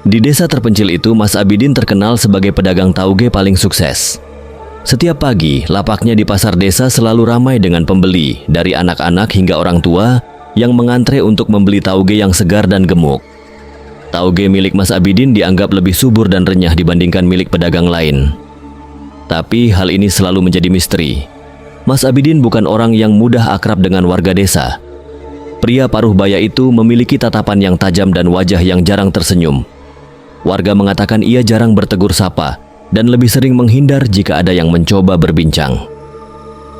Di desa terpencil itu, Mas Abidin terkenal sebagai pedagang tauge paling sukses. Setiap pagi, lapaknya di pasar desa selalu ramai dengan pembeli, dari anak-anak hingga orang tua yang mengantre untuk membeli tauge yang segar dan gemuk. Tauge milik Mas Abidin dianggap lebih subur dan renyah dibandingkan milik pedagang lain. Tapi hal ini selalu menjadi misteri. Mas Abidin bukan orang yang mudah akrab dengan warga desa. Pria paruh baya itu memiliki tatapan yang tajam dan wajah yang jarang tersenyum. Warga mengatakan ia jarang bertegur sapa dan lebih sering menghindar jika ada yang mencoba berbincang.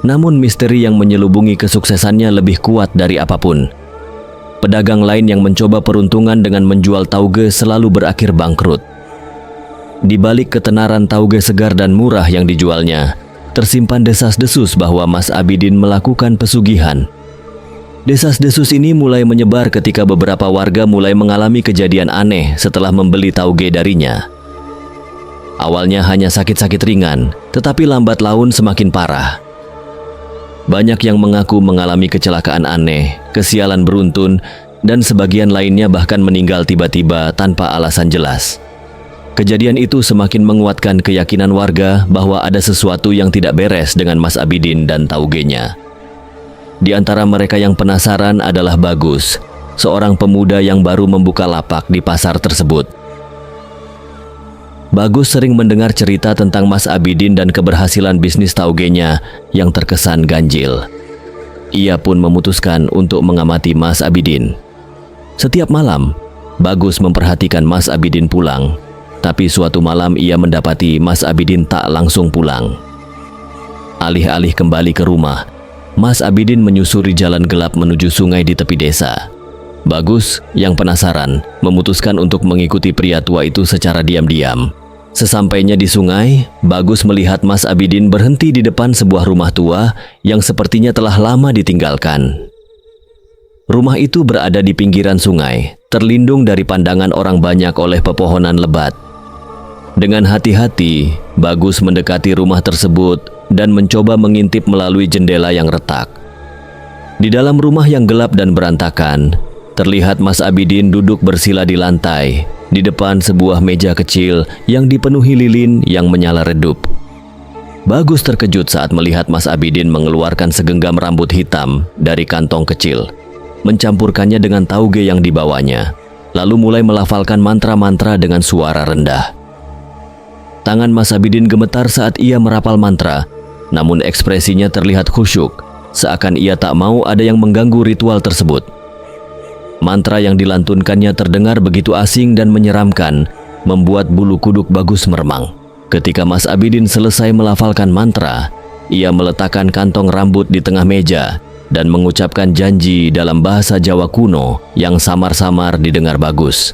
Namun misteri yang menyelubungi kesuksesannya lebih kuat dari apapun. Pedagang lain yang mencoba peruntungan dengan menjual tauge selalu berakhir bangkrut. Di balik ketenaran tauge segar dan murah yang dijualnya, tersimpan desas-desus bahwa Mas Abidin melakukan pesugihan. Desas-desus ini mulai menyebar ketika beberapa warga mulai mengalami kejadian aneh setelah membeli tauge darinya. Awalnya hanya sakit-sakit ringan, tetapi lambat laun semakin parah. Banyak yang mengaku mengalami kecelakaan aneh, kesialan beruntun, dan sebagian lainnya bahkan meninggal tiba-tiba tanpa alasan jelas. Kejadian itu semakin menguatkan keyakinan warga bahwa ada sesuatu yang tidak beres dengan Mas Abidin dan taugenya. Di antara mereka yang penasaran adalah Bagus, seorang pemuda yang baru membuka lapak di pasar tersebut. Bagus sering mendengar cerita tentang Mas Abidin dan keberhasilan bisnis taugenya yang terkesan ganjil. Ia pun memutuskan untuk mengamati Mas Abidin. Setiap malam, Bagus memperhatikan Mas Abidin pulang, tapi suatu malam ia mendapati Mas Abidin tak langsung pulang. Alih-alih kembali ke rumah, Mas Abidin menyusuri jalan gelap menuju sungai di tepi desa. Bagus, yang penasaran, memutuskan untuk mengikuti pria tua itu secara diam-diam. Sesampainya di sungai, Bagus melihat Mas Abidin berhenti di depan sebuah rumah tua yang sepertinya telah lama ditinggalkan. Rumah itu berada di pinggiran sungai, terlindung dari pandangan orang banyak oleh pepohonan lebat. Dengan hati-hati, Bagus mendekati rumah tersebut dan mencoba mengintip melalui jendela yang retak. Di dalam rumah yang gelap dan berantakan, terlihat Mas Abidin duduk bersila di lantai, di depan sebuah meja kecil yang dipenuhi lilin yang menyala redup. Bagus terkejut saat melihat Mas Abidin mengeluarkan segenggam rambut hitam dari kantong kecil, mencampurkannya dengan tauge yang dibawanya, lalu mulai melafalkan mantra-mantra dengan suara rendah. Tangan Mas Abidin gemetar saat ia merapal mantra, namun ekspresinya terlihat khusyuk, seakan ia tak mau ada yang mengganggu ritual tersebut. Mantra yang dilantunkannya terdengar begitu asing dan menyeramkan, membuat bulu kuduk Bagus meremang. Ketika Mas Abidin selesai melafalkan mantra, ia meletakkan kantong rambut di tengah meja dan mengucapkan janji dalam bahasa Jawa kuno yang samar-samar didengar Bagus.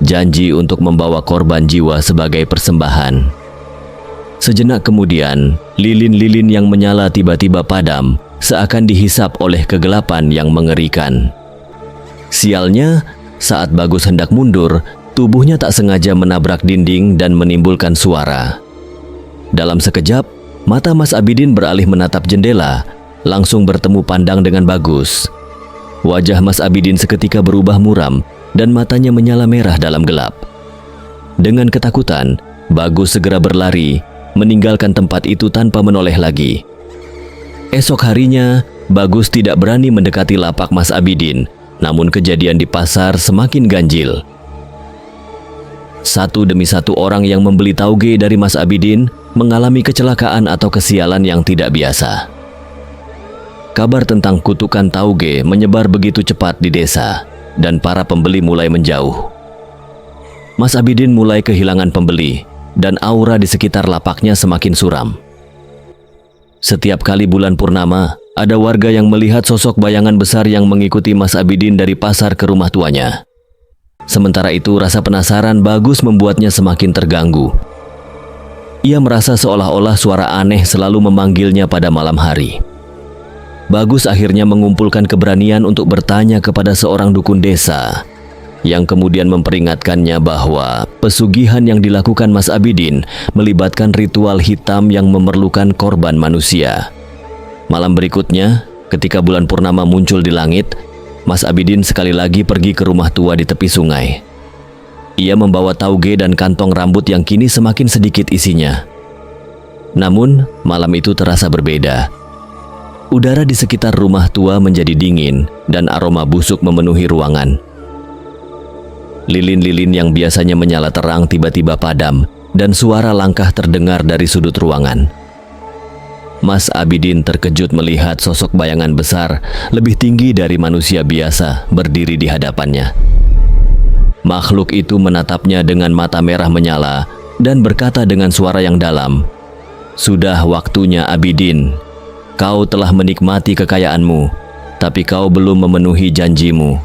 Janji untuk membawa korban jiwa sebagai persembahan. Sejenak kemudian, lilin-lilin yang menyala tiba-tiba padam, seakan dihisap oleh kegelapan yang mengerikan. Sialnya, saat Bagus hendak mundur, tubuhnya tak sengaja menabrak dinding dan menimbulkan suara. Dalam sekejap, mata Mas Abidin beralih menatap jendela, langsung bertemu pandang dengan Bagus. Wajah Mas Abidin seketika berubah muram dan matanya menyala merah dalam gelap. Dengan ketakutan, Bagus segera berlari, meninggalkan tempat itu tanpa menoleh lagi. Esok harinya, Bagus tidak berani mendekati lapak Mas Abidin, namun kejadian di pasar semakin ganjil. Satu demi satu orang yang membeli tauge dari Mas Abidin mengalami kecelakaan atau kesialan yang tidak biasa. Kabar tentang kutukan tauge menyebar begitu cepat di desa, dan para pembeli mulai menjauh. Mas Abidin mulai kehilangan pembeli, dan aura di sekitar lapaknya semakin suram. Setiap kali bulan purnama, ada warga yang melihat sosok bayangan besar yang mengikuti Mas Abidin dari pasar ke rumah tuanya. Sementara itu, rasa penasaran Bagus membuatnya semakin terganggu. Ia merasa seolah-olah suara aneh selalu memanggilnya pada malam hari. Bagus akhirnya mengumpulkan keberanian untuk bertanya kepada seorang dukun desa, yang kemudian memperingatkannya bahwa pesugihan yang dilakukan Mas Abidin melibatkan ritual hitam yang memerlukan korban manusia. Malam berikutnya, ketika bulan purnama muncul di langit, Mas Abidin sekali lagi pergi ke rumah tua di tepi sungai. Ia membawa tauge dan kantong rambut yang kini semakin sedikit isinya. Namun, malam itu terasa berbeda. Udara di sekitar rumah tua menjadi dingin dan aroma busuk memenuhi ruangan. Lilin-lilin yang biasanya menyala terang tiba-tiba padam dan suara langkah terdengar dari sudut ruangan. Mas Abidin terkejut melihat sosok bayangan besar lebih tinggi dari manusia biasa berdiri di hadapannya. Makhluk itu menatapnya dengan mata merah menyala dan berkata dengan suara yang dalam, "Sudah waktunya Abidin. Kau telah menikmati kekayaanmu, tapi kau belum memenuhi janjimu."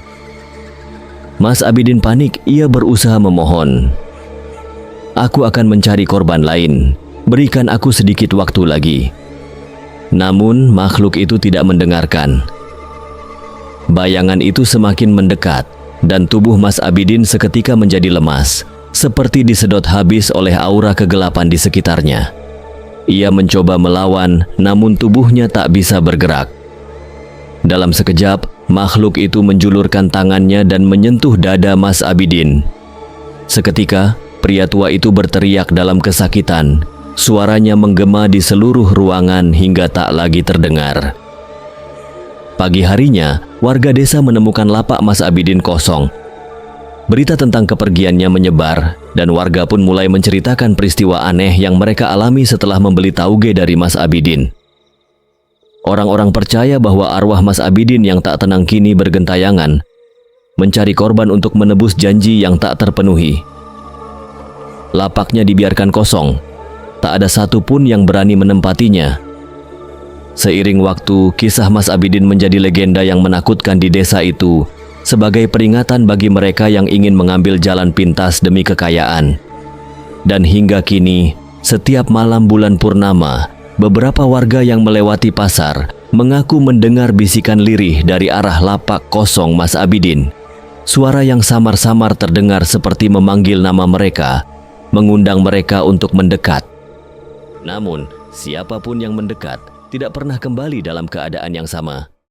Mas Abidin panik, ia berusaha memohon. "Aku akan mencari korban lain. Berikan aku sedikit waktu lagi." Namun makhluk itu tidak mendengarkan. Bayangan itu semakin mendekat dan tubuh Mas Abidin seketika menjadi lemas, seperti disedot habis oleh aura kegelapan di sekitarnya. Ia mencoba melawan, namun tubuhnya tak bisa bergerak. Dalam sekejap, makhluk itu menjulurkan tangannya dan menyentuh dada Mas Abidin. Seketika, pria tua itu berteriak dalam kesakitan. Suaranya menggema di seluruh ruangan hingga tak lagi terdengar. Pagi harinya, warga desa menemukan lapak Mas Abidin kosong. Berita tentang kepergiannya menyebar dan warga pun mulai menceritakan peristiwa aneh yang mereka alami setelah membeli tauge dari Mas Abidin. Orang-orang percaya bahwa arwah Mas Abidin yang tak tenang kini bergentayangan, mencari korban untuk menebus janji yang tak terpenuhi. Lapaknya dibiarkan kosong. Tak ada satupun yang berani menempatinya. Seiring waktu, kisah Mas Abidin menjadi legenda yang menakutkan di desa itu sebagai peringatan bagi mereka yang ingin mengambil jalan pintas demi kekayaan. Dan hingga kini, setiap malam bulan purnama, beberapa warga yang melewati pasar mengaku mendengar bisikan lirih dari arah lapak kosong Mas Abidin. Suara yang samar-samar terdengar seperti memanggil nama mereka, mengundang mereka untuk mendekat. Namun, siapapun yang mendekat tidak pernah kembali dalam keadaan yang sama.